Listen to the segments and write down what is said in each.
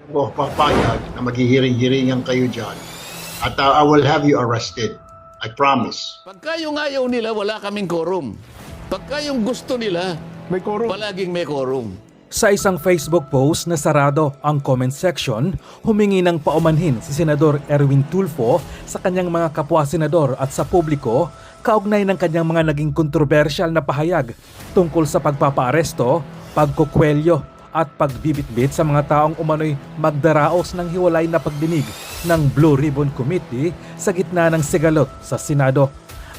ako papayag na maghihiring-hiringan kayo dyan at I will have you arrested. I promise. Pagka yung ayaw nila, wala kaming quorum. Pagka yung gusto nila, May quorum. palaging may quorum. Sa isang Facebook post na sarado ang comment section, humingi ng paumanhin si Senador Erwin Tulfo sa kanyang mga kapwa-senador at sa publiko kaugnay ng kanyang mga naging kontrobersyal na pahayag tungkol sa pagpapaaresto, pagkukwelyo at pagbibitbit sa mga taong umano'y magdaraos ng hiwalay na pagdinig ng Blue Ribbon Committee sa gitna ng sigalot sa Senado.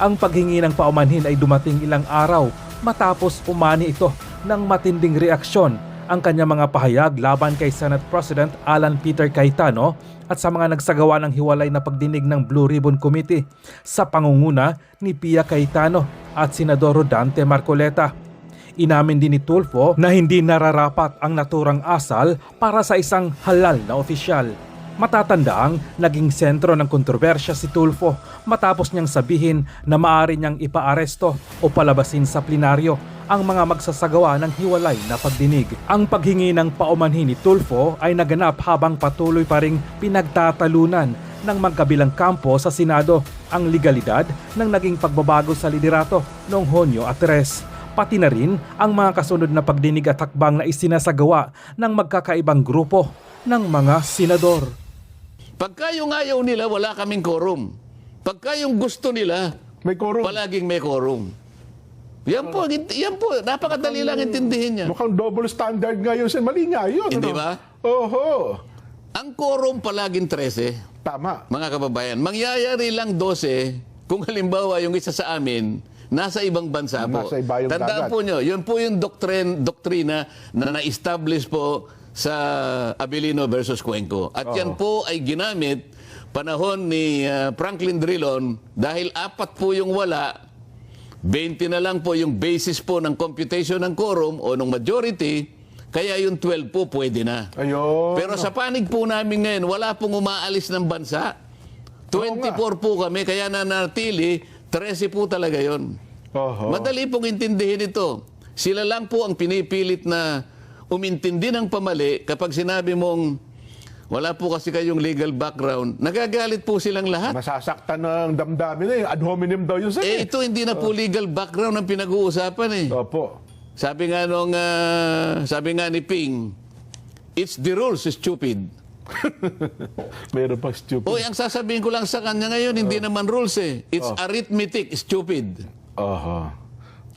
Ang paghingi ng paumanhin ay dumating ilang araw matapos umani ito ng matinding reaksyon ang kanyang mga pahayag laban kay Senate President Alan Peter Cayetano at sa mga nagsagawa ng hiwalay na pagdinig ng Blue Ribbon Committee sa pangunguna ni Pia Cayetano at Senador Rodante Marcoleta. Inamin din ni Tulfo na hindi nararapat ang naturang asal para sa isang halal na opisyal. Matatandaang naging sentro ng kontrobersya si Tulfo matapos niyang sabihin na maaari niyang ipaaresto o palabasin sa plenaryo ang mga magsasagawa ng hiwalay na pagdinig. Ang paghingi ng paumanhin ni Tulfo ay naganap habang patuloy pa ring pinagtatalunan ng magkabilang kampo sa Senado ang legalidad ng naging pagbabago sa liderato noong Hunyo at 3. Pati na rin ang mga kasunod na pagdinig at hakbang na isinasagawa ng magkakaibang grupo ng mga senador. Pagka yung ayaw nila, wala kaming quorum. Pagka yung gusto nila, May quorum. palaging may quorum. Yan po, napakadali lang intindihin niya. Mukhang double standard nga yun. Mali nga yun. Hindi ano? ba? Oho. Ang quorum palaging 13, Tama. mga kababayan. Mangyayari lang 12 kung halimbawa yung isa sa amin nasa ibang bansa po. Nasa ibayong Tandaan dagat. po nyo, yun po yung doktrina na na-establish po sa Abilino versus Cuenco. At yan po ay ginamit panahon ni Franklin Drilon dahil 4 po yung wala, 20 na lang po yung basis po ng computation ng quorum o ng majority, kaya yung 12 po pwede na. Ayun. Pero sa panig po namin ngayon, wala pong umaalis ng bansa. 24 po kami, kaya nanatili, 13 po talaga yon. Oho. Madali pong intindihin ito. Sila lang po ang pinipilit na umintindi ng pamali kapag sinabi mong wala po kasi kayong legal background. Nagagalit po silang lahat. Masasaktan ng damdamin eh. Ad hominem daw yun sa Ito hindi na po legal background ang pinag-uusapan eh. Opo. Sabi nga ni Ping, it's the rules, stupid. Meron pang stupid. Oy, ang sasabihin ko lang sa kanya ngayon, hindi naman rules eh. It's arithmetic, stupid. Oho.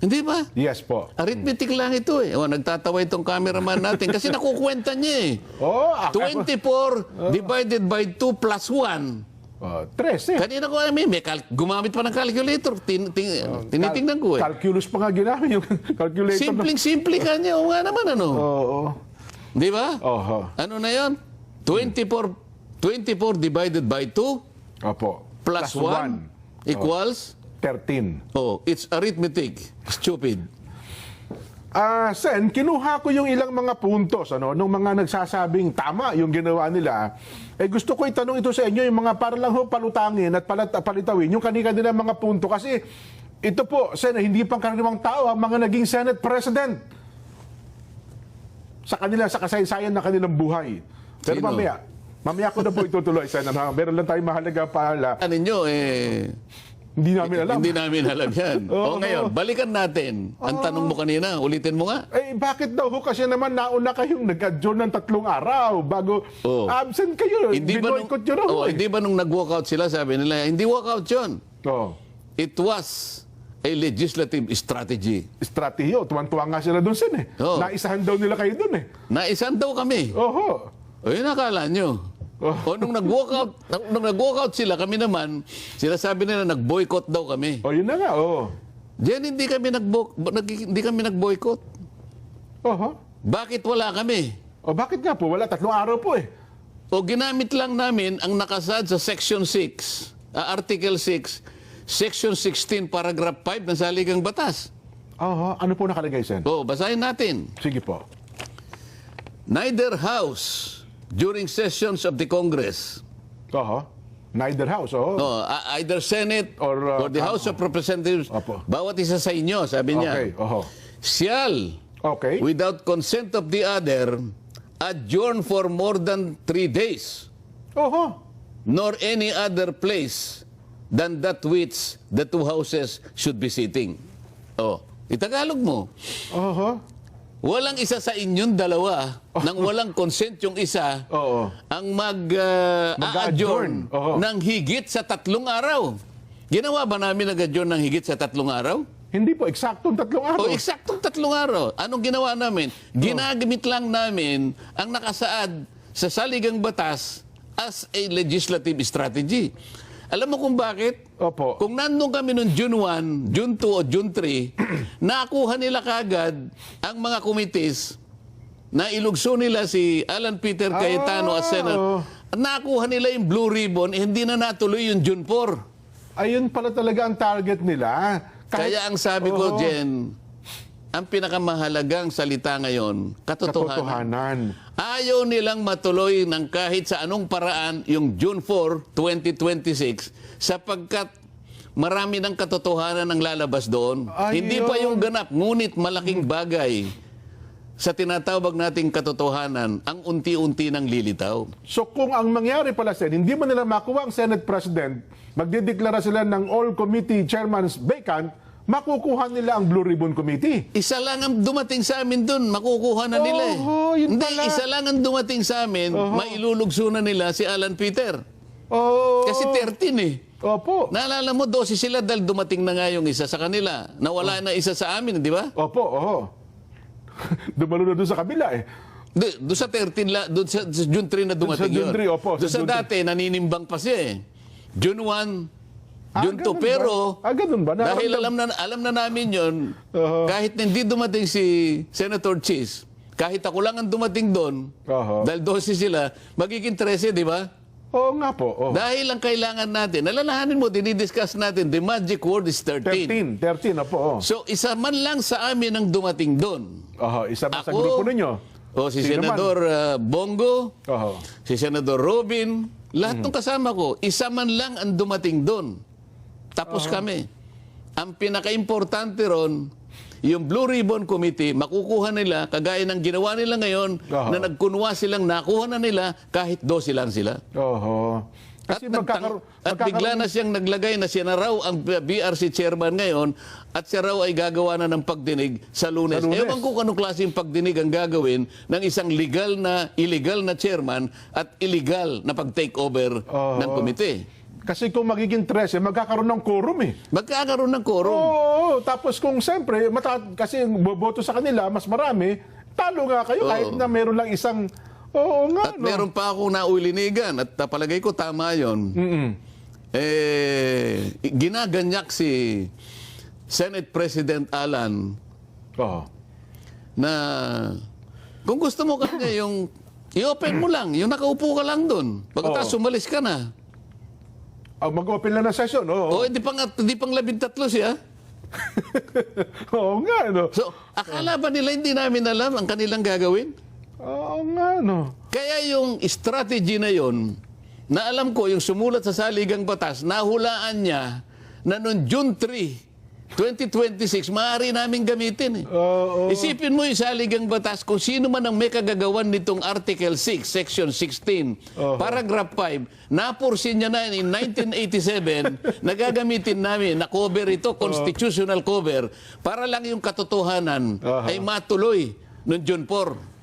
Hindi ba? Yes po. Arithmetic lang ito eh. O, nagtatawa itong cameraman natin kasi nakukwenta niya eh. Oh, 24 divided by 2 plus 1. 13. Kanina ko gumamit pa ng calculator. Tinitingnan ko eh. Calculus pa nga ginamit yung calculator. Simpleng-simple ka niya. O nga naman ano. Oo. Di ba? Oho. Ano na yon? 24 divided by 2 Opo. plus 1 equals 13. oh, it's arithmetic. Stupid. Sen, kinuha ko yung ilang mga puntos nung mga nagsasabing tama yung ginawa nila. Gusto ko itanong ito sa inyo, yung mga para lang ho palutangin at palitawin yung kanina mga punto. Kasi ito po, Sen, hindi pang karaniwang tao ang mga naging Senate President sa kasaysayan ng kanilang buhay. Pero Sino? mamaya ko na po itutuloy, Sen. Meron lang tayong mahalaga pahala. Ano nyo, Hindi namin alam. hindi namin alam yan. Oo. O ngayon, balikan natin. Ang tanong mo kanina, ulitin mo nga. Bakit daw ho? Kasi naman nauna kayong nag-adjourn ng 3 araw bago Oo. absent kayo. Hindi ba nung, Binoykot nyo raw eh. hindi ba nung nag-walkout sila, sabi nila, hindi walkout yun. Oo. It was a legislative strategy. Strategiyo. Tuwan-tuwa nga sila doon, Sen eh. Oo. Naisahan daw nila kayo doon eh. Naisan daw kami. Oho. O yun akala nyo. O nung nag-walkout sila, kami naman, sila sabi nila nag-boycott daw kami. O yun na nga, oo. Diyan hindi kami nag-boycott. Oho. Bakit wala kami? O bakit nga po? Wala, 3 araw po eh. O ginamit lang namin ang nakasad sa Section 6, Article 6, Section 16, Paragraph 5 ng Saligang Batas. Oho. Ano po nakalagay, Sen? O, basahin natin. Sige po. Neither House, during sessions of the Congress, Oho. Neither house, oho. either Senate Or, or the House of Representatives, Opo. bawat isa sa inyo, sabi niya, Okay, oho. shall, Okay. without consent of the other, adjourn for more than 3 days, Oho. nor any other place than that which the two houses should be sitting. Oh, itagalog mo. Oho. Walang isa sa inyong dalawa nang walang consent yung isa Oo. ang Mag-a-adjourn. mag-adjourn Oo. ng higit sa 3 araw. Ginawa ba namin nag-adjourn ng higit sa 3 araw? Hindi po, eksaktong 3 araw. O eksaktong 3 araw. Anong ginawa namin? Ginagamit lang namin ang nakasaad sa saligang batas as a legislative strategy. Alam mo kung bakit? Opo. Kung nandun kami noong June 1, June 2 o June 3, nakuha nila kagad ang mga committees na ilugso nila si Alan Peter Cayetano as Senator. Nakuha nila yung blue ribbon, hindi na natuloy yung June 4. Ayun pala talaga ang target nila. Kaya ang sabi ko, Oo. Jen, ang pinakamahalagang salita ngayon, katotohanan. Katotohanan. Ayaw nilang matuloy ng kahit sa anong paraan yung June 4, 2026 sapagkat marami ng katotohanan ang lalabas doon. Ayun. Hindi pa yung ganap, ngunit malaking bagay sa tinatawag nating katotohanan ang unti-unti nang lilitaw. So kung ang mangyari pala, Sen, hindi man nila makuha ang Senate President, magdideklara sila ng all committee chairmans vacant, makukuha nila ang Blue Ribbon Committee. Isa lang ang dumating sa amin doon, makukuha na nila eh. Yun Hindi, pala. isa lang ang dumating sa amin, mailulugso na nila si Alan Peter. Oh. Kasi 13 eh. Opo. Naalala mo, 12 sila dahil dumating na nga yung isa sa kanila. Nawala na isa sa amin, di ba? Opo, oho. Dumalo na doon sa kabila eh. Doon sa 13, doon sa June 3 na dumating Doon sa June 3, opo, Doon sa sa June dati, naninimbang pa siya eh. June 1, June 2. ganun ba? Pero, Ganun ba? dahil alam na namin yon, kahit hindi dumating si Senator Cheese, kahit ako lang ang dumating doon, dahil 12 sila, magiging 13, di ba? Oo nga po. Oh. Dahil ang kailangan natin, alalahanin mo, dinidiscuss natin, the magic word is 13. 13 na po. Oh. So, isa man lang sa amin ang dumating doon. Oho, isa ba sa Ako, grupo ninyo? O si Sino man? Senador Bongo, Oho. si Senador Robin, lahat ng kasama ko, isa man lang ang dumating doon. Tapos kami. Ang pinaka-importante ron, yung Blue Ribbon Committee, makukuha nila, kagaya ng ginawa nila ngayon, na nagkunwa silang nakuha na nila, kahit 12 lang sila. Oho. Kasi At bigla na siyang naglagay na siya na raw ang BRC chairman ngayon at siya raw ay gagawa na ng pagdinig sa Lunes. Sa Lunes. Ewan ko kung anong klaseng pagdinig ang gagawin ng isang illegal na chairman at illegal na pag-take over ng komite. Kasi kung magiging 13, magkakaroon ng quorum eh. Magkakaroon ng quorum. Oo, tapos kung siyempre, kasi boboto sa kanila, mas marami, talo nga kayo kahit na meron lang isang, oo nga. At meron pa akong naulinigan at palagay ko tama yon. Ginaganyak si Senate President Alan Oo. na kung gusto mo kanya yung i-open mo lang, yung nakaupo ka lang doon. Pagkatapos umalis ka na. Mag-open lang na session, oo. O hindi pang 13 siya. Oo nga, no. So, akala ba nila hindi namin alam ang kanilang gagawin? Oo nga, no. Kaya yung strategy na yon, na alam ko yung sumulat sa saligang batas, nahulaan niya na noong June 3, 2026, maaari namin gamitin eh. Oo. Isipin mo yung saligang batas kung sino man ang may kagagawan nitong Article 6, Section 16, Paragraph 5, napursin niya na in 1987, nagagamitin namin na cover ito, constitutional cover, para lang yung katotohanan ay matuloy noong June 4.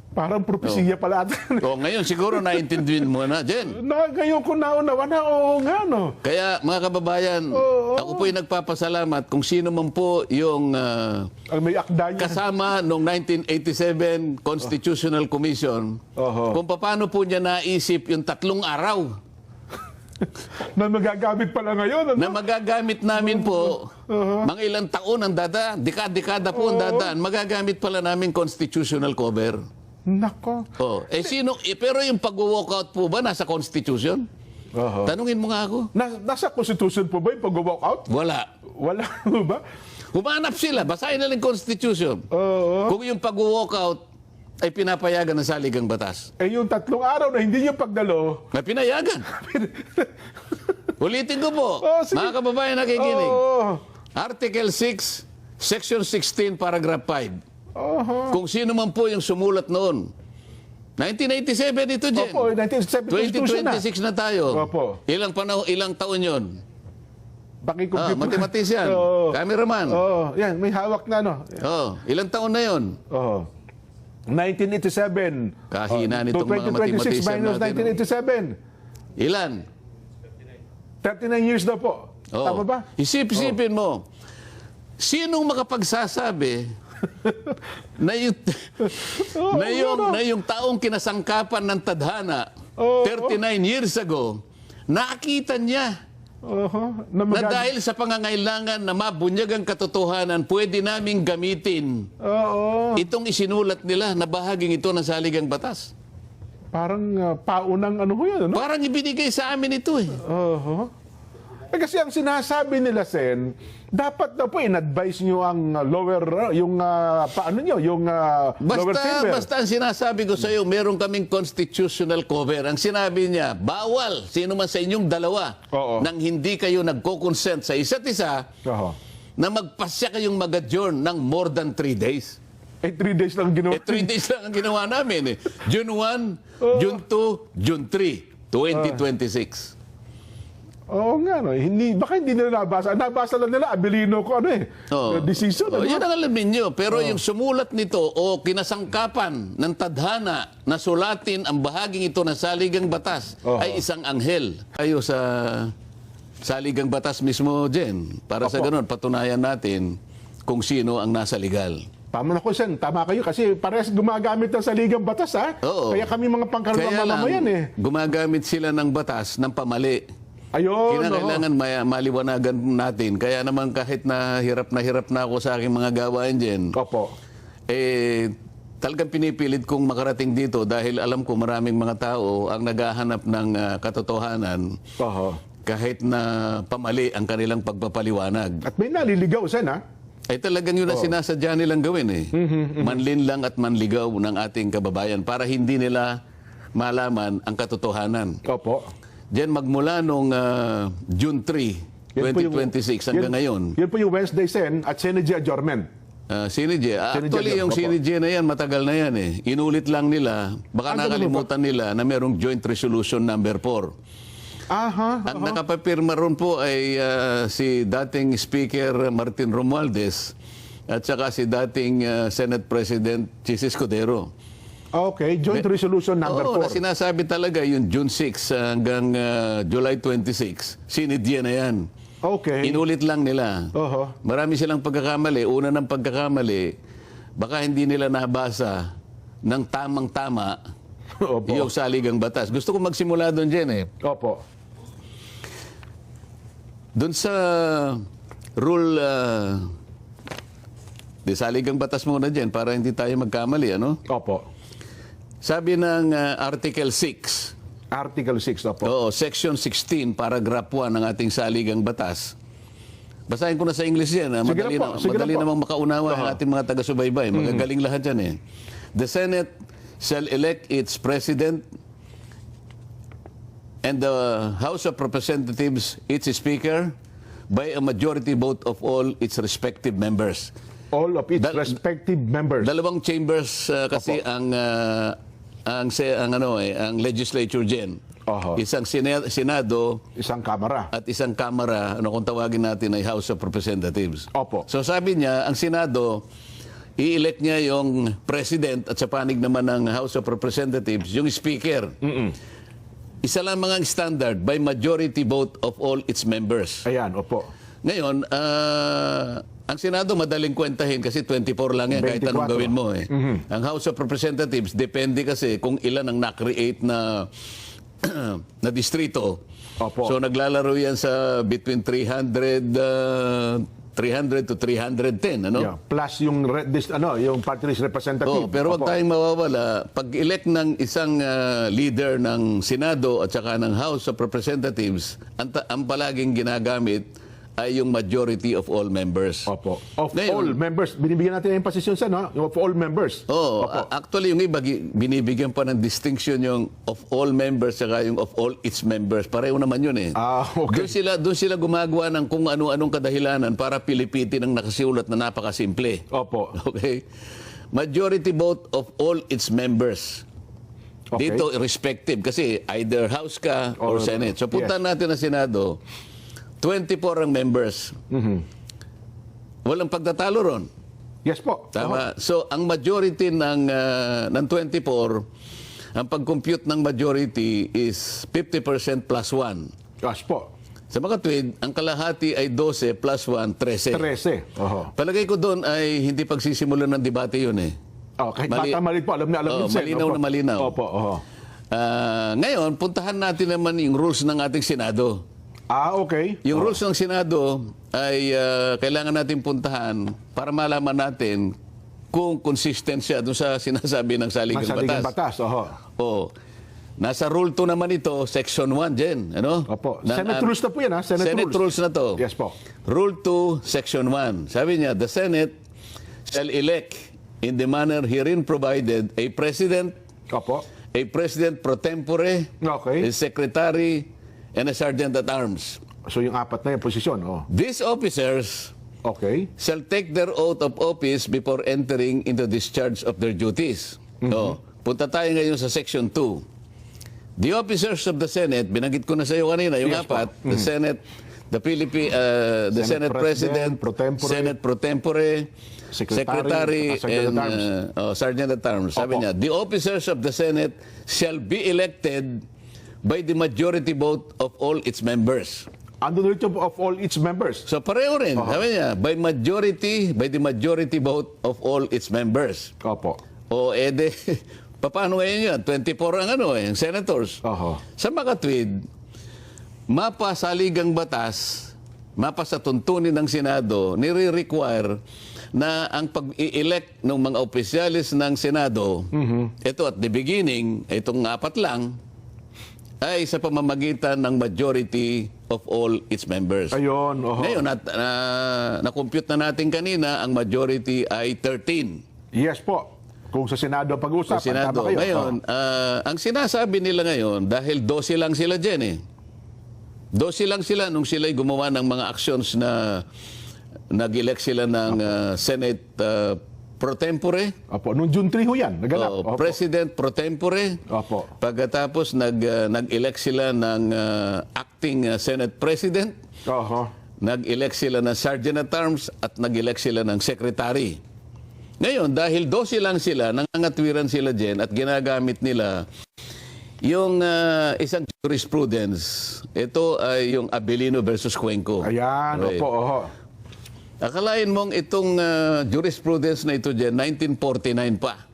Parang propesiya pala ata. O ngayon, siguro naintindihin mo na, Jen. Ngayon ko naunawa na, oo nga, no. Kaya mga kababayan, ako po'y nagpapasalamat kung sino man po yung Ang may akda niya. kasama noong 1987 Constitutional Commission, kung paano po niya naisip yung 3 araw Na magagamit pala ngayon, ano? na magagamit namin po, mga ilang taon ang dadaan, dekada po ang dadaan, magagamit pala namin constitutional cover. Nako. Pero yung pag-walkout po ba nasa Constitution? Tanungin mo nga ako. Nasa Constitution po ba yung pag-walk out? Wala. Wala ba? Humanap sila, basahin na lang Constitution. Kung yung pag-walkout ay pinapayagan ng saligang batas. Yung 3 araw na hindi niyo pagdalo, May pinayagan. Ulitin ko po, sige. mga kababayan nakikinig. Article 6, Section 16, Paragraph 5. Kung sino man po yung sumulat noon 1987 ito, Jen. Opo, 1987 Constitution na. 2026 na tayo. Opo. Ilang taon yon? Pakicomputer. Mathematician. Oo. Cameraman. Oo, yan, may hawak na, no? Ilang taon na yon? Oo. 1987. Kahina To nitong mga 2026 mathematician minus natin. 1987. Ilan? 39 years na po. Tama ba? Isipin mo, sinong makapagsasabi na yung taong kinasangkapan ng tadhana 39 years ago, nakita niya Na na dahil sa pangangailangan na mabunyag ang katotohanan, pwede naming gamitin Oo. itong isinulat nila na bahaging ito ng saligang batas. Parang paunang ano ho yan, ano? Parang ibinigay sa amin ito eh. Kasi ang sinasabi nila, Sen, dapat na po in-advise nyo ang lower, lower chamber. Basta ang sinasabi ko sa iyo, meron kaming constitutional cover. Ang sinabi niya, bawal sino man sa inyong dalawa Oo. nang hindi kayo nagko-consent sa isa't isa Oo. na magpasya kayong mag-adjourn ng more than 3 days. 3 days lang ginawa. 3 days lang ang ginawa namin eh. June 1, June 2, June 3, 2026. Oo nga, no? Baka hindi nila nabasa. Nabasa lang nila, Abilino ko, decision. Yan ang alamin nyo. Pero yung sumulat nito o kinasangkapan ng tadhana na sulatin ang bahaging ito ng saligang batas ay isang anghel. Ayo sa saligang batas mismo, Jen. Para sa ganun, patunayan natin kung sino ang nasa legal. Tama na ko, Sen. Tama kayo kasi parehas gumagamit ng saligang batas, ha? Oo. Kaya kami mga pangkarumang mamamayan, eh. Gumagamit sila ng batas ng pamali. Ayun, Kinakailangan maliwanagan natin. Kaya naman kahit na hirap na ako sa aking mga gawain dyan, Opo. talagang pinipilit kong makarating dito dahil alam ko maraming mga tao ang naghahanap ng katotohanan kahit na pamali ang kanilang pagpapaliwanag. At may naliligaw, Sen, ha? Ay talagang yun ang sinasadya nilang gawin eh. Manlin lang at manligaw ng ating kababayan para hindi nila malaman ang katotohanan. Opo. Diyan magmula nung June 3, 2026 hanggang ngayon. Yun po yung Wednesday, Sen, at Senate adjournment. Sinidje. Actually, Senate, yung opo. Sinidje na yan, matagal na yan eh. Inulit lang nila, baka nakalimutan nila na merong Joint Resolution number 4. Ang nakapapirma ron po ay si dating Speaker Martin Romualdez at saka si dating Senate President Chis Escudero. Okay, Joint Resolution number 4. Oo, na sinasabi talaga yung June 6 hanggang July 26. Sinidye na yan. Okay. Inulit lang nila. Marami silang pagkakamali. Una ng pagkakamali, baka hindi nila nabasa ng tamang-tama yung saligang batas. Gusto ko magsimula doon, Jen eh. Opo. Doon sa rule, di saligang batas muna, Jen, para hindi tayo magkamali, ano? Opo. Sabi ng Article 6, Article 6, opo. oo, Section 16, Paragraph 1 ng ating saligang batas. Basahin ko na sa English yan. Sige Madali na po. namang makaunawa ang ating mga taga-subaybay. Magagaling lahat yan eh. The Senate shall elect its President and the House of Representatives its Speaker by a majority vote of all its respective members. All of its respective members. Dalawang chambers kasi ang legislature dyan. Isang Senado Isang kamara. at isang Kamara, kung tawagin natin ay House of Representatives. Opo. So sabi niya, ang Senado, i-elect niya yung President at sa panig naman ng House of Representatives, yung Speaker. Isa lang mga standard by majority vote of all its members. Ayan, opo. Ngayon, ang Senado madaling kwentahin kasi 24 lang yan kahit anong 24. gawin mo eh. Ang House of Representatives, depende kasi kung ilan ang na-create na na distrito. Opo. So naglalaro yan sa between 300 to 310, ano? Yeah. Plus yung yung party list representative. Pero wag Opo. tayong mawawala. Pag-elect ng isang leader ng Senado at saka ng House of Representatives, ang palaging ginagamit ay yung majority of all members. Opo. Of Ngayon, all members. Binibigyan natin ng emphasis yun, no? Yung of all members. Oo. Opo. Actually, yung iba, binibigyan pa ng distinction yung of all members saka yung of all its members. Pareho naman yun eh. Okay. Doon sila gumagawa ng kung ano-anong kadahilanan para pilipitin ang nakasiulat na napakasimple. Opo. Okay? Majority vote of all its members. Okay. Dito, respective. Kasi either House ka or Or- Senate. So, puntahan natin ang Senado. 24 ang members. Walang pagtatalo ron. Yes po. Tama. So, ang majority ng 24, ang pag-compute ng majority is 50% plus 1. Yes po. Sa mga tweed, ang kalahati ay 12 plus 1, 13. 13. Oho. Palagay ko doon ay hindi pagsisimulan ng debate yun eh. Oh, kahit Mali- bata maliit po, alam na Oo, yun, Sen. malinaw Opo. na malinaw. Opo, oho. Ngayon, puntahan natin naman yung rules ng ating Senado. Okay. Yung rules ng Senado ay kailangan natin puntahan para malaman natin kung consistent siya doon sa sinasabi ng saligang Masaligang batas. batas, oho. Oo. Nasa Rule 2 naman ito, Section 1 dyan. Ano? Opo. Ng- Senate rules na po yan, ha? Senate rules na to. Yes po. Rule 2, Section 1. Sabi niya, the Senate shall elect in the manner herein provided a president, Opo. a president pro tempore, Okay. a secretary, and a sergeant at arms. So yung apat na yung posisyon, oh. These officers Okay. shall take their oath of office before entering into discharge of their duties. So, punta tayo ngayon sa Section 2. The officers of the Senate, binanggit ko na sa iyo kanina, yung Yes po. apat, the Senate, the Senate President, pro tempore, Senate pro tempore, Secretary, Secretary, Sergeant and at Sergeant at Arms. Sabi Opo. niya, the officers of the Senate shall be elected by the majority vote of all its members. Under the rule of all its members. So pareho rin, sabi niya, by the majority vote of all its members. Opo. O ede, paano ngayon yan? 24 ang ang senators. Oho. Sa makatwid, mapa saligang batas, mapa sa tuntunin ng Senado, nire-require na ang pag-i-elect ng mga opisyalis ng Senado, ito at the beginning, itong apat lang, ay sa pamamagitan ng majority of all its members. Ayun, oho. Ngayon, na-compute na natin kanina, ang majority ay 13. Yes po. Kung sa Senado ang pag-uusapan, Sa Senado. tama kayo. Ngayon, ang sinasabi nila ngayon, dahil 12 lang sila dyan eh. 12 lang sila nung sila'y gumawa ng mga actions na nag-elect sila ng Senate pro tempore, Opo. Noong June 3 ho yan, naganap. Opo. President pro tempore, Opo. pagkatapos nag-elect sila ng acting Senate President, Oho. nag-elect sila ng Sergeant at Arms at nag-elect sila ng Secretary. Ngayon, dahil 12 lang sila, nangangatwiran sila dyan at ginagamit nila yung isang jurisprudence. Ito ay yung Abilino versus Cuenco. Ayan, Okay. opo, oho. Akalain mong itong jurisprudence na ito dyan, 1949 pa.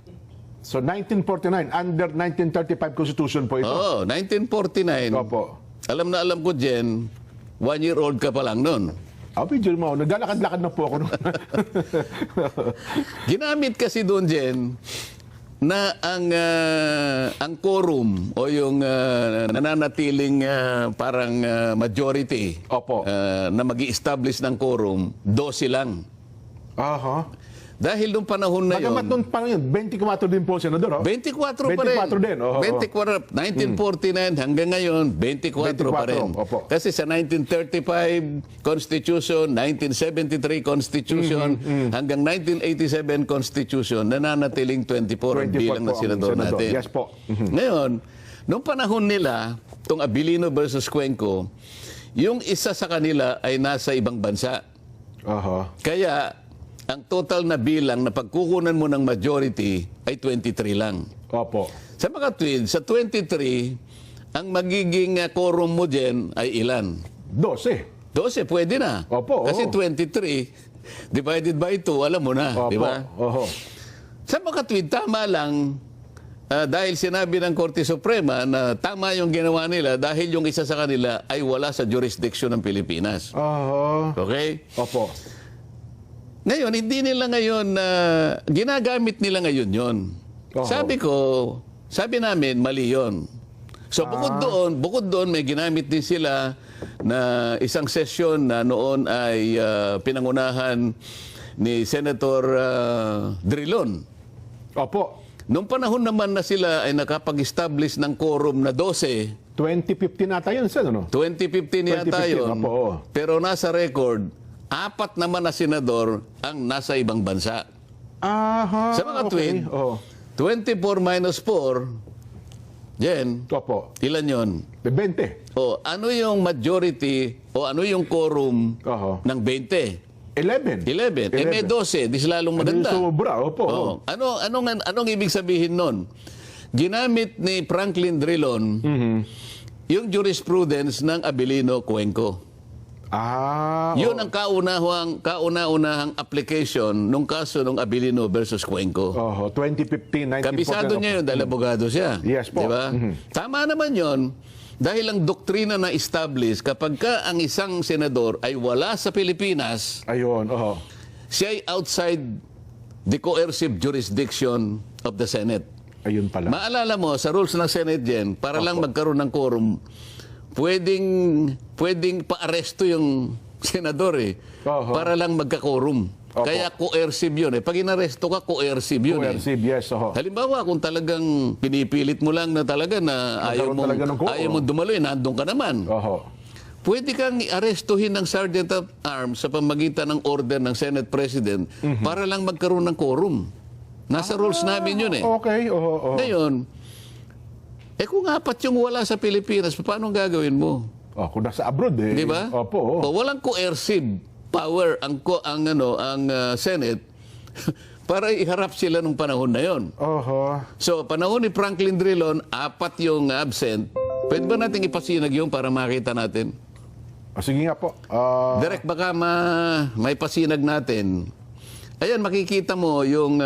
So 1949, under 1935 Constitution po ito. Oo, 1949. Opo. Alam na alam ko dyan, 1-year-old ka pa lang nun. Video mo, naglalakad-lakad na po ako noon. Ginamit kasi doon, Jen, na ang quorum o yung nananatiling parang majority Opo. na mag-i-establish ng quorum, 12 lang. Aha. Dahil nung panahon na Bagamat yun, noon pa yun, 24 din po, Senador. Oh. 24 pa rin. 24 din, oo. 24, 1949 hanggang ngayon, 24 pa rin. 24, opo. Kasi sa 1935 Constitution, 1973 Constitution, hanggang 1987 Constitution, nananatiling 24 24 ang bilang po na ang senador senador. natin. Yes po. Ngayon, nung panahon nila, itong Abilino versus Cuenco, yung isa sa kanila ay nasa ibang bansa. Aha. Kaya, ang total na bilang na pagkukunan mo ng majority ay 23 lang. Opo. Sa mga tweed, sa 23, ang magiging quorum mo dyan ay ilan? 12. 12, pwede na. Opo, Kasi oo. 23 divided by 2, alam mo na, Opo. di ba? Oho. Sa mga tweed, tama lang dahil sinabi ng Korte Suprema na tama yung ginawa nila dahil yung isa sa kanila ay wala sa jurisdiction ng Pilipinas. Aha. Okay? Opo. Ngayon, hindi nila ngayon, ginagamit nila ngayon yon. Oo. Sabi namin, mali yon. So bukod doon, may ginamit din sila na isang session na noon ay pinangunahan ni Senator Drilon. Opo. Noong panahon naman na sila ay nakapag-establish ng quorum na 12, 2015 ata yun, Sen, ano? 2015 yata 2015, yun. opo, oo. Pero nasa record, 4 naman na senador ang nasa ibang bansa. Aha. Sa mga tweet, Oh. 24 minus 4, Jen, Opo. ilan yon? 20. O, ano yung majority o ano yung quorum Oho. ng 20? 11. 11. Eh, may 12. Di lalong maganda. Sobra, opo. Oo. Anong ibig sabihin nun? Ginamit ni Franklin Drilon yung jurisprudence ng Abilino Cuenco. Yun ang kauna-unahang application nung kaso ng Abilino versus Cuenco. 2015, 1914. Kabisado niya yun dahil abogado siya. Yes po. Di ba? Tama naman yun. Dahil ang doktrina na establish, kapag ka ang isang senador ay wala sa Pilipinas, Ayun, siya ay outside the coercive jurisdiction of the Senate. Ayun pala. Maalala mo, sa rules ng Senate din, para lang magkaroon ng quorum, pwedeng pa-aresto yung senador Oho. para lang magka-quorum. Opo. Kaya coercive yun Pag inaresto ka, coercive yun Coercive, yes. Halimbawa, kung talagang pinipilit mo lang na talaga na ayaw Magkaroon talaga ng quorum. mo dumaloy, nandun ka naman. Pwede kang arestuhin ng Sergeant of Arms sa pamagitan ng order ng Senate President para lang magkaroon ng quorum. Nasa rules namin yun Okay, Ngayon, kung apat yung wala sa Pilipinas, paano gagawin mo? Kung nasa abroad Di ba? Opo. O, walang coercive power ang Senate para iharap sila nung panahon na yon. So, panahon ni Franklin Drilon, 4 yung absent. Pwede ba natin ipasinag yun para makita natin? Sige nga po. Direct, baka may pasinag natin. Ayan, makikita mo yung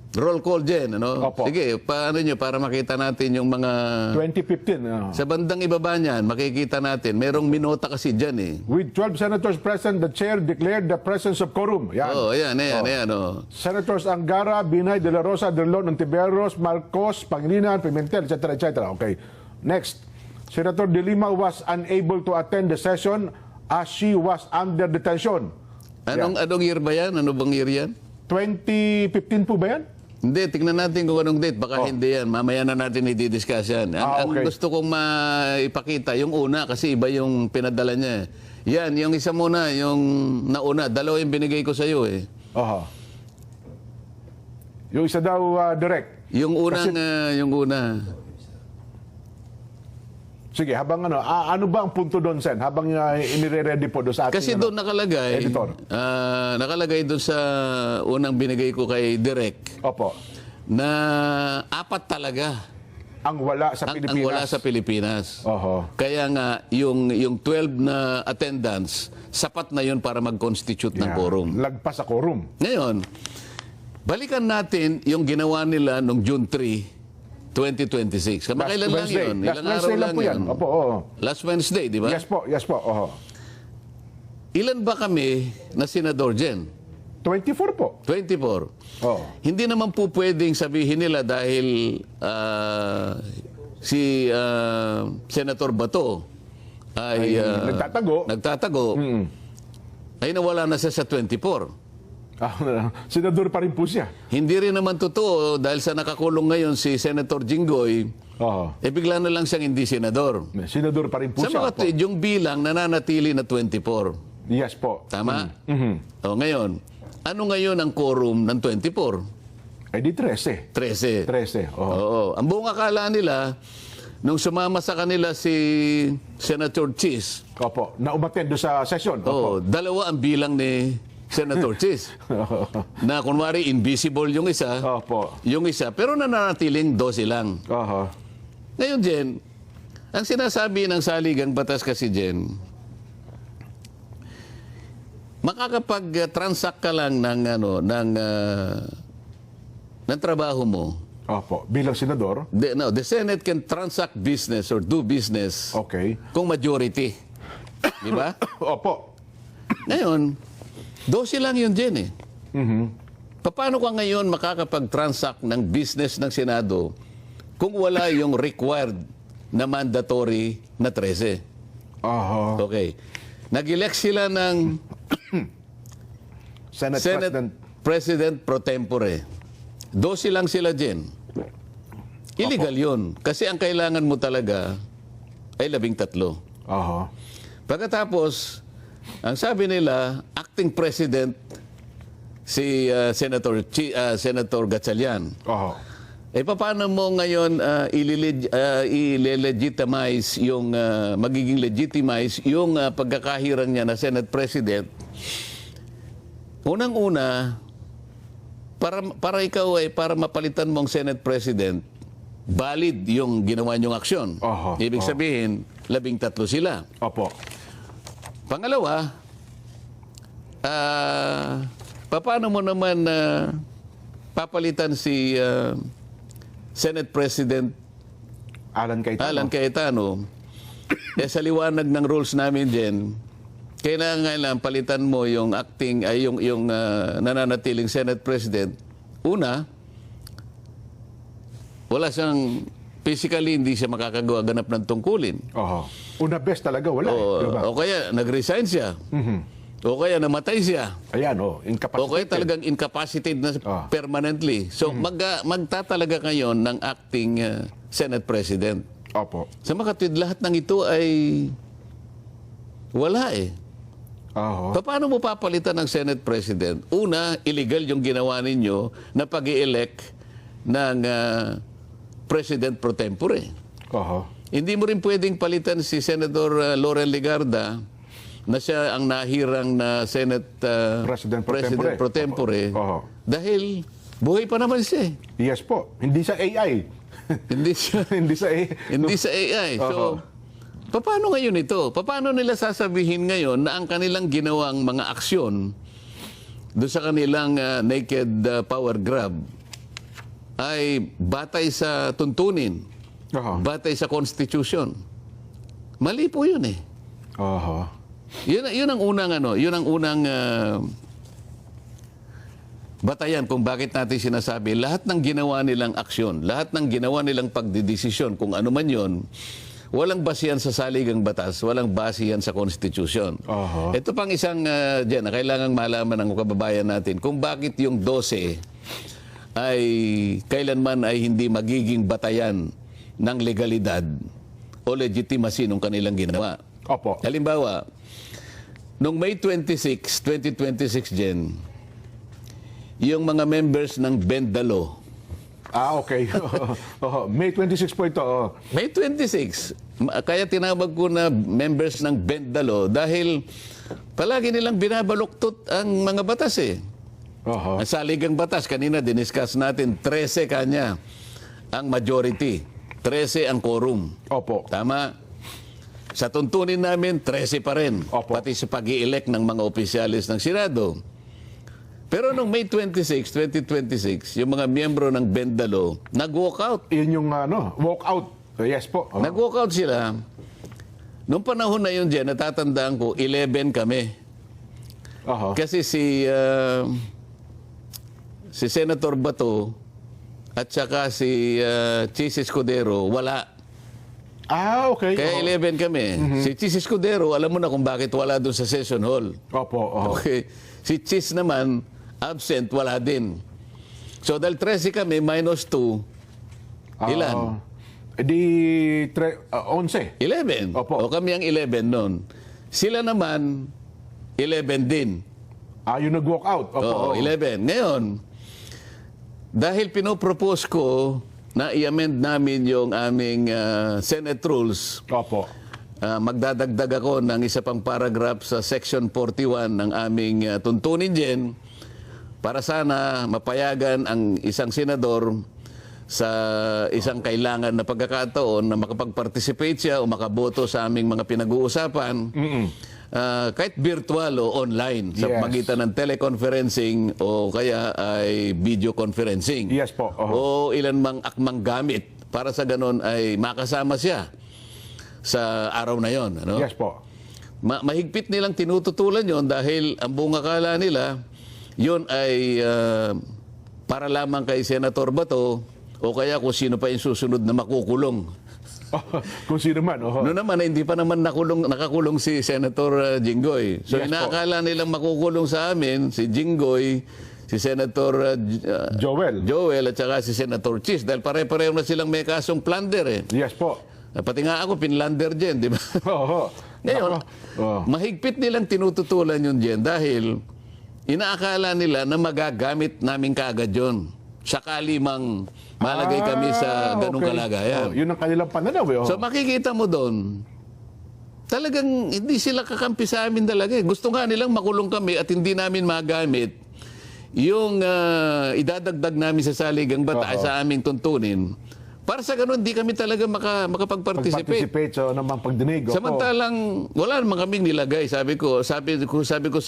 roll call dyan. Opo. Sige, paano nyo para makita natin yung mga... 2015. Sa bandang ibaba niyan, makikita natin. Merong minota kasi dyan With 12 senators present, the chair declared the presence of quorum. Yan. Ayan. Senators Angara, Binay, De La Rosa, Drilon, Ontiveros, Marcos, Pangilinan, Pimentel, etc. Okay. Next. Senator De Lima was unable to attend the session as she was under detention. Anong year ba yan? Ano bang year yan? 2015 po ba yan? Hindi, tingnan natin kung anong date. Baka hindi yan. Mamaya na natin i-discuss yan. Ang gusto kong maipakita, yung una, kasi iba yung pinadala niya. Yan, yung isa muna, yung nauna. 2 yung binigay ko sa iyo Yung isa daw direct. Yung unang, yung una. Sige, habang ano ba ang punto doon, Sen? Habang inire-ready po doon sa ating... Kasi doon nakalagay, editor. Nakalagay doon sa unang binigay ko kay Direk, Opo. na 4 talaga Ang wala sa Pilipinas. ang wala sa Pilipinas. Kaya nga, yung 12 na attendance, sapat na yun para mag-constitute ng quorum. Lagpas sa quorum. Ngayon, balikan natin yung ginawa nila noong June 3, 2026. Kamakailan lang yun. Ilang araw lang po yan. Opo, Last Wednesday, di ba? Yes po. Ilan ba kami na senador dyan? 24 po. 24. Hindi naman po pwedeng sabihin nila dahil si Senator Bato ay nagtatago ay nawala na siya sa 24. Senador pa rin po siya. Hindi rin naman totoo dahil sa nakakulong ngayon si Senator Jinggoy, bigla na lang siyang hindi senador. Senador pa rin po Sa siya. mga tweet, yung bilang nananatili na 24. Yes po. Tama? Ngayon, ano ngayon ang quorum ng 24? Di 13. 13. Oo. Ang buong akala nila, nung sumama sa kanila si Senator Cheese, Na umattend doon sa session. 2 ang bilang ni Senator Cheese. Na kunwari invisible yung isa, pero nananatiling 12 lang. Ngayon, Jen, ang sinasabi ng saligang batas kasi, Jen, makakapag-transact ka lang ng trabaho mo. Bilang senador. The Senate can transact business or do business kung majority. Di ba? Ngayon, 12 lang yun, Jen Paano ka ngayon makakapag-transact ng business ng Senado kung wala yung required na mandatory na 13? Okay. Nag-elect sila ng Senate President pro tempore. 12 lang sila, Jen. Illegal yun. Kasi ang kailangan mo talaga ay 13. Pagkatapos, ang sabi nila, acting president si Senator Gatchalian. paano mo ngayon i-legitimize yung, magiging legitimize yung pagkakahirang niya na Senate President? Unang-una, para ikaw para mapalitan mong Senate President, valid yung ginawa niyong aksyon. Oho, Ibig sabihin, 13 sila. Opo. Pangalawa, paano mo naman papalitan si Senate President Alan Cayetano? Sa liwanag ng rules namin dyan, kailangan palitan mo yung acting, yung nananatiling Senate President. Una, wala siyang, physically hindi siya makakagawa ganap ng tungkulin. Oho. Una best talaga, wala. Diba? O kaya nag-resign siya. O kaya namatay siya. Ayan, O incapacitated. kaya talagang incapacitated na permanently. So magtatalaga ngayon ng acting Senate President. Opo. Sa makatwid, lahat ng ito ay wala eh. Oho. Paano mo papalitan ng Senate President? Una, illegal yung ginawa ninyo na pag-i-elect ng President pro tempore. Oho. Hindi mo rin pwedeng palitan si Senator Loren Legarda na siya ang nahirang na Senate President pro pro tempore. tempore. Oho. Dahil buhay pa naman siya. Yes po. Hindi sa AI. Hindi siya. Hindi sa AI. Hindi sa AI. So, paano ngayon ito? Paano nila sasabihin ngayon na ang kanilang ginawang mga aksyon doon sa kanilang naked power grab ay batay sa tuntunin, Oho. batay sa Constitution? Mali po yun eh. Oho. Yun ang unang batayan kung bakit natin sinasabi lahat ng ginawa nilang aksyon, lahat ng ginawa nilang pagdidesisyon, kung ano man yon, walang basihan sa saligang batas, walang basihan sa Constitution. Oho. Ito pang isang dyan na kailangang malaman ng kababayan natin kung bakit yung 12 ay kailanman ay hindi magiging batayan ng legalidad o legitimacy ng kanilang ginawa. Opo. Halimbawa, noong May 26, 2026 Jen, yung mga members ng Bendalo, Okay. Oho. May 26 po ito. May 26, kaya tinawag ko na members ng Bendalo dahil palagi nilang binabaluktot ang mga batas eh. Oho. Ang saligang batas, kanina diniscuss natin, 13 kanya ang majority, 13 ang quorum. Opo. Tama? Sa tuntunin namin, 13 pa rin. Opo. Pati sa pag-i-elect ng mga opisyalis ng Senado. Pero noong May 26, 2026, yung mga miyembro ng Bendalo, nag-walk out. Yun yung walk out. Yes po. Oho. Nag-walk out sila. Noong panahon na yun dyan, natatandaan ko, 11 kami. Oho. Kasi si Senator Bato at saka si Chis Escudero, wala. Okay. Kaya Oho. 11 kami. Si Chis Escudero, alam mo na kung bakit wala doon sa session hall. Opo. Oho. Okay. Si Chis naman, absent, wala din. So dahil 13 kami, minus 2, ilan? Di 11. 11. Opo. O kami ang 11 noon. Sila naman, 11 din. Yung nag-walk out. Oo, Opo. 11. Ngayon, dahil pinopropose ko na i-amend namin yung aming Senate rules, Opo. magdadagdag ako ng isa pang paragraph sa Section 41 ng aming tuntunin dyan para sana mapayagan ang isang senador sa isang kailangan na pagkakataon na makapag-participate siya o makaboto sa aming mga pinag-uusapan kahit virtual o online sa Yes. magitan ng teleconferencing o kaya ay video conferencing. Yes po. O ilan mang akmang gamit para sa ganon ay makasama siya sa araw na yon, ano? Yes po. Mahigpit nilang tinututulan yon dahil ang buong akala nila yon ay para lamang kay Senator Bato o kaya kung sino pa yung susunod na makukulong. Kung sino man. Oho. Noon naman, hindi pa naman nakakulong si Senator Jinggoy. So Yes po. inaakala nilang makukulong sa amin si Jinggoy, si Senator Joel. at saka si Senator Chis dahil pare-pareho na silang may kasong plunder eh. Yes po. Pati nga ako, pinlander dyan, di ba? Oho. Ngayon, mahigpit nilang tinututulan yun dyan dahil inaakala nila na magagamit namin kaagad yun. Sakali mang malagay kami sa ganung okay. kalagayan. Oh, yun ang kanilang pananaw. Eh. Oh. So makikita mo doon, talagang hindi sila kakampi sa amin talaga. Gusto nga nilang makulong kami at hindi namin magamit yung idadagdag namin sa saligang batas sa aming tuntunin. Para sa ganun, di kami talaga makapag-participate. Pag-participate sa namang pagdinig. Opo. Samantalang, wala naman kaming nilagay. Sabi ko sa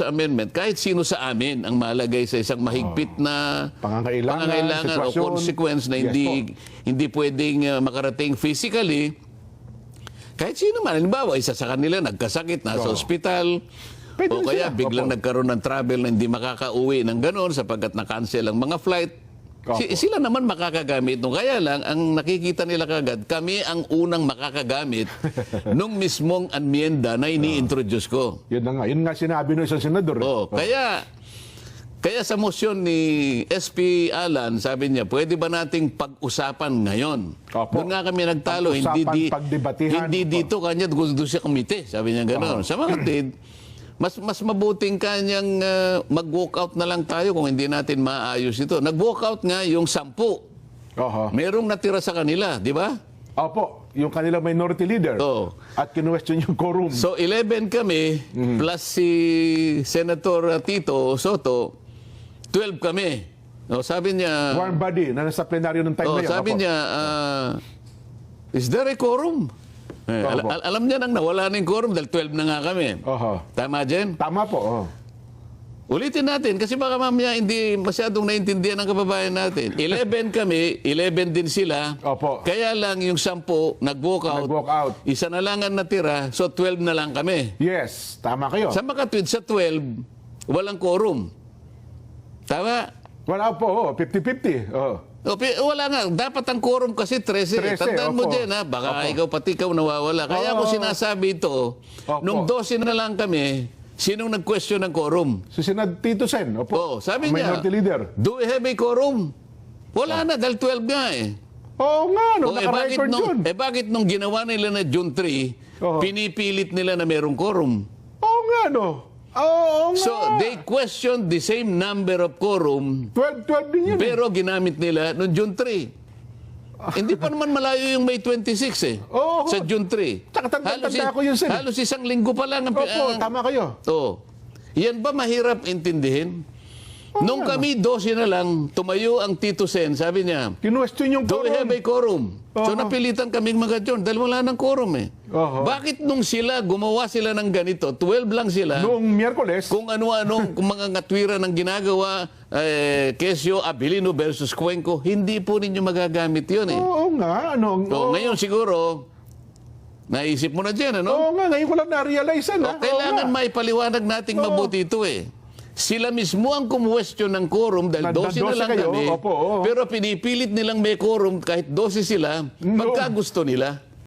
amendment, kahit sino sa amin ang malagay sa isang mahigpit na pangangailangan o consequence na hindi pwedeng makarating physically, kahit sino man. Halimbawa, isa sa kanila nagkasakit, nasa ospital, Pwede o kaya sila. biglang nagkaroon ng travel na hindi makakauwi ng gano'n sapagkat na-cancel ang mga flight. Sila naman makakagamit nung. Kaya lang, ang nakikita nila kagad, kami ang unang makakagamit nung mismong amyenda na ini-introduce ko. Yun na nga. Yun nga sinabi ng isang senador. Kaya sa motion ni SP Alan, sabi niya, pwede ba nating pag-usapan ngayon? Opo. Doon nga kami nagtalo. Pagdebatihan. Hindi dito, kanya gusto siya komite. Sabi niya gano'n. Sa mga kapatid, mas mabuting kanyang mag-walk out na lang tayo kung hindi natin maayos ito. Nag-walk out nga yung 10. Merong natira sa kanila, di ba? Opo, yung kanilang minority leader. At kinuwestiyon yung quorum. So 11 kami, plus si Senator Tito Soto, 12 kami. Sabi niya... Warm body na nasa plenaryo ng time na yun. Sabi niya, is there a quorum? Alam niya nang nawala na yung quorum dahil 12 na nga kami. Tama, Jen? Tama po. Ulitin natin kasi baka mamaya hindi masyadong naintindihan ng kababayan natin. 11 kami, 11 din sila. Opo. Kaya lang yung 10 nag-walk out. Isa na lang ang natira, so 12 na lang kami. Yes, tama kayo. Sa makatwid sa 12, walang quorum. Tama? Wala po, 50-50. Wala nga. Dapat ang quorum kasi 13. Tandaan mo din, ha? Baka pati ikaw nawawala. Kaya ako sinasabi ito, nung 12 na lang kami, sinong nag-question ng quorum? Si Senad Tito Sen. Sabi niya, minority leader. Do we have a quorum? Wala na, dahil 12 nga eh. Oo nga, naka-record yun. Bakit nung ginawa nila na June 3, pinipilit nila na merong quorum? Oo nga, no. Oo nga. So, they questioned the same number of quorum. 12 din yun. Pero ginamit nila noong June 3. Hindi pa naman malayo yung May 26 eh. Sa June 3. Tsaka tanda ko yun, Sen. Halos isang linggo pa lang. Tama kayo. Yan ba mahirap intindihin? Nung kami 12 na lang, tumayo ang Tito Sen, sabi niya, kinuwestiyon yung do we have a quorum? So napilitan kaming mag-adjourn dahil wala ng quorum eh. Bakit nung gumawa sila ng ganito, 12 lang sila, noong Miyerkules, kung ano-anong mga ngatwiran ng ginagawa, Quezio, Abilino versus Cuenco, hindi po ninyo magagamit yun eh. Oo nga. Ngayon siguro, naisip mo na dyan, ano? Oo nga, ngayon ko lang na-realize na. Kailangan maipaliwanag nating mabuti ito eh. Sila mismo ang kumwestiyon ng quorum dahil 12 na lang kami. Pero pinipilit nilang may quorum kahit 12 sila, pagka gusto nila.